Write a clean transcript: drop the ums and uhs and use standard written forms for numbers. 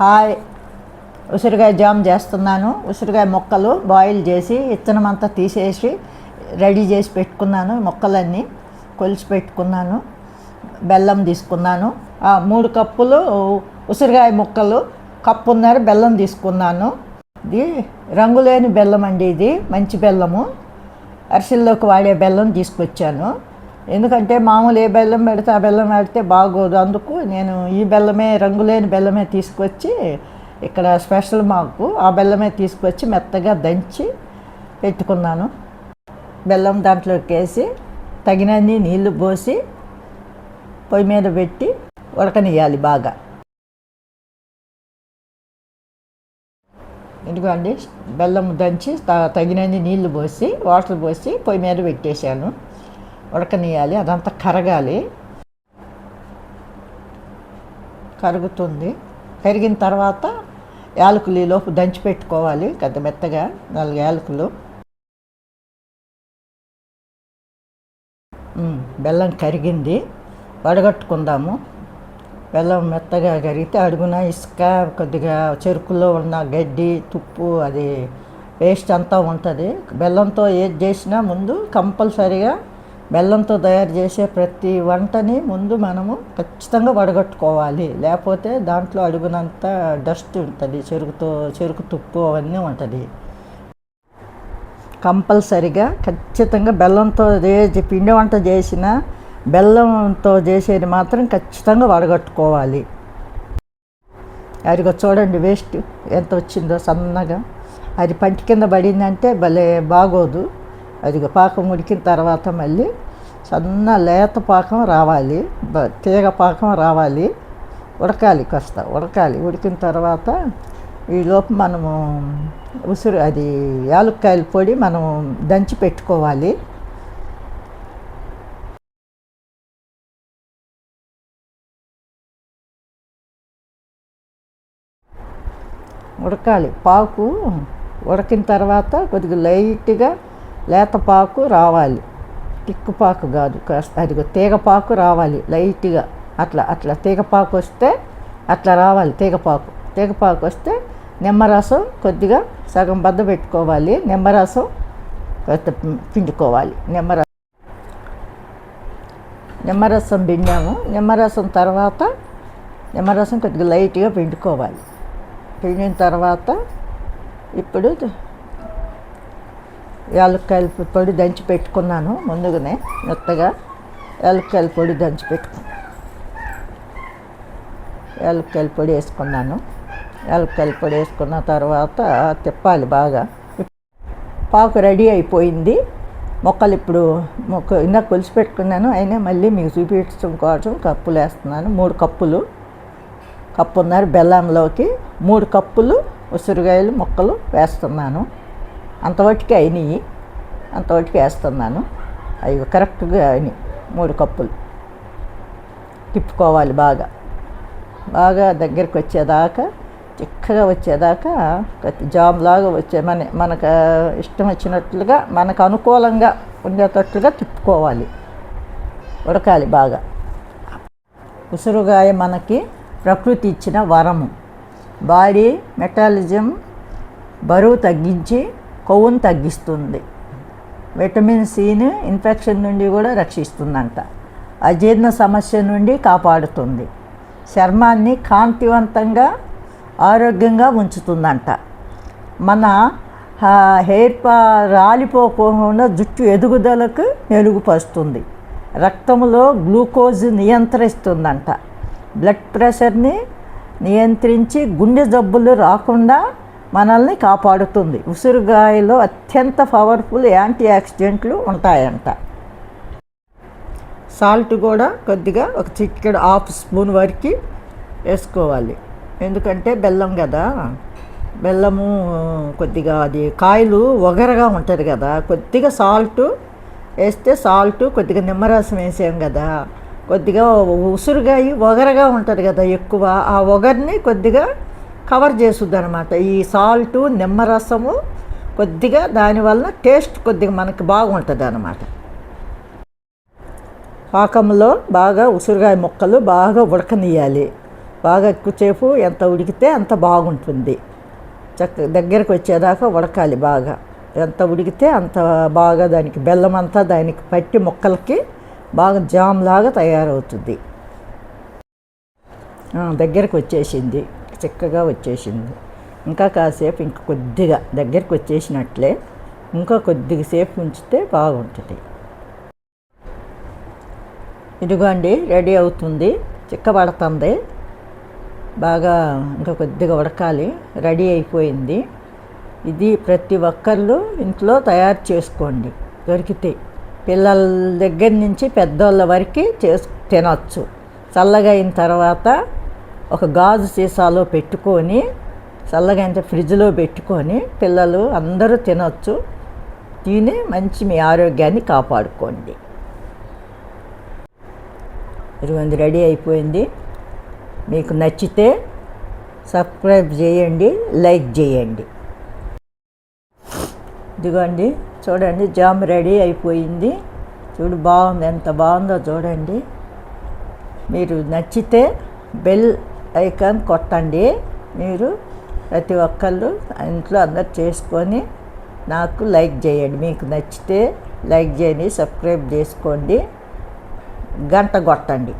Hi, ఉసిరికాయ jam చేస్తున్నాను. ఉసిరికాయ ముక్కలు బాయిల్ చేసి విత్తనం అంతా తీసేసి రెడీ చేసి పెట్టుకున్నాను. ముక్కలన్నీ కొలిచి పెట్టుకున్నాను. బెల్లం తీసుకున్నాను. 3 కప్పులు ఉసిరికాయ ముక్కలు, కప్పున్నర బెల్లం తీసుకున్నాను. ఇది రంగులేని బెల్లం అండి. ఇది మంచి బెల్లము, అరిసెల్లోకి వాడే బెల్లం తీసుకొచ్చాను. ఎందుకంటే మామూలు ఏ బెల్లం పెడితే ఆ బెల్లం పెడితే బాగోదు. అందుకు నేను ఈ బెల్లమే, రంగులేని బెల్లమే తీసుకొచ్చి ఇక్కడ స్పెషల్ మాకు ఆ బెల్లమే తీసుకొచ్చి మెత్తగా దంచి పెట్టుకున్నాను. బెల్లం దాంట్లోకి వేసి తగినన్ని నీళ్లు పోసి పొయ్యి మీద పెట్టి ఉడకనియాలి బాగా. ఇదిగోండి, బెల్లం దంచి తగినన్ని నీళ్లు పోసి వాటర్ పోసి పొయ్యి మీద పెట్టేశాను. ఉడకనియాలి, అదంతా కరగాలి. కరుగుతుంది. కరిగిన తర్వాత యాలకులు లోపు దంచి పెట్టుకోవాలి పెద్ద మెత్తగా 4 యాలకులు. బెల్లం కరిగింది, వడగట్టుకుందాము. బెల్లం మెత్తగా కరిగితే అడుగున ఇసుక, కొద్దిగా చెరుకులో ఉన్న గడ్డి, తుప్పు, అది పేస్ట్ అంతా ఉంటుంది. బెల్లంతో ఏది చేసినా ముందు కంపల్సరిగా బెల్లంతో తయారు చేసే ప్రతి వంటని ముందు మనము ఖచ్చితంగా వడగట్టుకోవాలి. లేకపోతే దాంట్లో అడుగునంతా డస్ట్ ఉంటుంది, చెరుకు తుప్పు అవన్నీ ఉంటుంది. కంపల్సరిగా ఖచ్చితంగా బెల్లంతో పిండి వంట చేసిన బెల్లంతో చేసేది మాత్రం ఖచ్చితంగా వడగట్టుకోవాలి. అదిగో చూడండి, వేస్ట్ ఎంత వచ్చిందో సన్నగా. అది పంటి కింద పడిందంటే భలే బాగోదు. అదిగో పాకం ఉడికిన తర్వాత మళ్ళీ సన్న లేత పాకం రావాలి, తీగ పాకం రావాలి. ఉడకాలి, కాస్త ఉడకాలి. ఉడికిన తర్వాత ఈలోపు మనము అది యాలక్కాయల పొడి మనం దంచి పెట్టుకోవాలి. ఉడకాలి. పాకు ఉడికిన తర్వాత కొద్దిగా లైట్గా లేత పాకు రావాలి, తిక్కు పాకు కాదు. కాస్త అదిగో తీగపాకు రావాలి లైట్గా. అట్లా తీగపాకు వస్తే అట్లా రావాలి. తీగపాకు వస్తే నిమ్మరసం కొద్దిగా సగం బద్ద పెట్టుకోవాలి. నిమ్మరసం కొద్ది పిండుకోవాలి. నిమ్మరసం పిండాము. నిమ్మరసం తర్వాత నిమ్మరసం కొద్దిగా లైట్గా పిండుకోవాలి. పిండిన తర్వాత ఇప్పుడు యాలక్కాయల పొడి దంచి పెట్టుకున్నాను. ముందుగానే మెత్తగా యాలక్కాయల పొడి దంచి పెట్టుకున్నాను. యాలక్కాయల పొడి వేసుకున్నాను. యాలక్కాయల పొడి వేసుకున్న తర్వాత తిప్పాలి బాగా. పాకు రెడీ అయిపోయింది. మొక్కలు ఇప్పుడు ఇందాక కొలిసి పెట్టుకున్నాను. అయినా మళ్ళీ మీకు చూపించడం కోసం కప్పులు వేస్తున్నాను. 3 కప్పులు, కప్పున్నర బెల్లంలోకి 3 కప్పులు ఉసిరికాయలు ముక్కలు వేస్తున్నాను. అంతవరకు అయినాయి, అంతవరకు వేస్తున్నాను. అవి కరెక్ట్గా అయినాయి. 3 కప్పులు తిప్పుకోవాలి బాగా. దగ్గరికి వచ్చేదాకా, చిక్కగా వచ్చేదాకా, జామ్ లాగా మనకు ఇష్టం వచ్చినట్లుగా, మనకు అనుకూలంగా ఉండేటట్లుగా తిప్పుకోవాలి. ఉడకాలి బాగా. ఉసిరికాయ మనకి ప్రకృతి ఇచ్చిన వరము. బాడీ మెటాలిజం బరువు తగ్గించి కొవ్వును తగ్గిస్తుంది. విటమిన్ సిని ఇన్ఫెక్షన్ నుండి కూడా రక్షిస్తుందంట. అజీర్ణ సమస్య నుండి కాపాడుతుంది. చర్మాన్ని కాంతివంతంగా ఆరోగ్యంగా ఉంచుతుందంట. మన హెయిర్ రాలిపోకుండా జుట్టు ఎదుగుదలకు మెరుగుపరుస్తుంది. రక్తంలో గ్లూకోజ్ నియంత్రిస్తుందంట. బ్లడ్ ప్రెషర్ని నియంత్రించి గుండె జబ్బులు రాకుండా మనల్ని కాపాడుతుంది. ఉసిరికాయలో అత్యంత పవర్ఫుల్ యాంటీ ఆక్సిడెంట్లు ఉంటాయంట. సాల్ట్ కూడా కొద్దిగా ఒక చిటికెడు 1/2 స్పూన్ వరకు వేసుకోవాలి. ఎందుకంటే బెల్లం కదా, బెల్లము కొద్దిగా అది కాయలు ఒగరగా ఉంటుంది కదా. కొద్దిగా సాల్ట్ వేస్తే, కొద్దిగా నిమ్మరసం వేసాం కదా, కొద్దిగా ఉసిరికాయ ఒగరగా ఉంటుంది కదా ఎక్కువ, ఆ ఒగరిని కొద్దిగా కవర్ చేస్తుంది అనమాట. ఈ సాల్టు, నిమ్మరసము కొద్దిగా దానివల్ల టేస్ట్ కొద్దిగా మనకి బాగుంటుంది అన్నమాట. పాకంలో బాగా ఉసిరికాయ ముక్కలు బాగా ఉడకనియాలి. బాగా ఎక్కువసేపు ఎంత ఉడికితే అంత బాగుంటుంది. దగ్గరకు వచ్చేదాకా ఉడకాలి బాగా. ఎంత ఉడికితే అంత బాగా దానికి బెల్లం అంతా దానికి పట్టి ముక్కలకి బాగా జామ్ లాగా తయారవుతుంది. దగ్గరకు వచ్చేసింది, చిక్కగా వచ్చేసింది. ఇంకా కాసేపు ఇంక కొద్దిగా దగ్గరికి వచ్చేసినట్లే, ఇంకా కొద్దిగా సేపు ఉంచితే బాగుంటుంది. ఇదిగోండి రెడీ అవుతుంది, చిక్కబడుతుంది బాగా. ఇంకా కొద్దిగా ఉడకాలి, రెడీ అయిపోయింది. ఇది ప్రతి ఒక్కళ్ళు ఇంట్లో తయారు చేసుకోండి, దొరికితే. పిల్లల దగ్గర నుంచి పెద్దోళ్ళ వరకు తినచ్చు. చల్లగా అయిన తర్వాత ఒక గాజు సీసాలో పెట్టుకొని, చల్లగా అయిన ఫ్రిడ్జ్లో పెట్టుకొని పిల్లలు అందరూ తినచ్చు. తిని మంచి మీ ఆరోగ్యాన్ని కాపాడుకోండి. ఇదిగోండి రెడీ అయిపోయింది. మీకు నచ్చితే సబ్స్క్రైబ్ చేయండి, లైక్ చేయండి. ఇదిగోండి చూడండి, జామ్ రెడీ అయిపోయింది. చూడు బాగుంది, ఎంత బాగుందో చూడండి. మీరు నచ్చితే బెల్ ఐకాన్ కొట్టండి. మీరు ప్రతి ఒక్కళ్ళు ఇంట్లో అందరు చేసుకొని నాకు లైక్ చేయండి. మీకు నచ్చితే లైక్ చేయండి, సబ్స్క్రైబ్ చేసుకోండి, గంట కొట్టండి.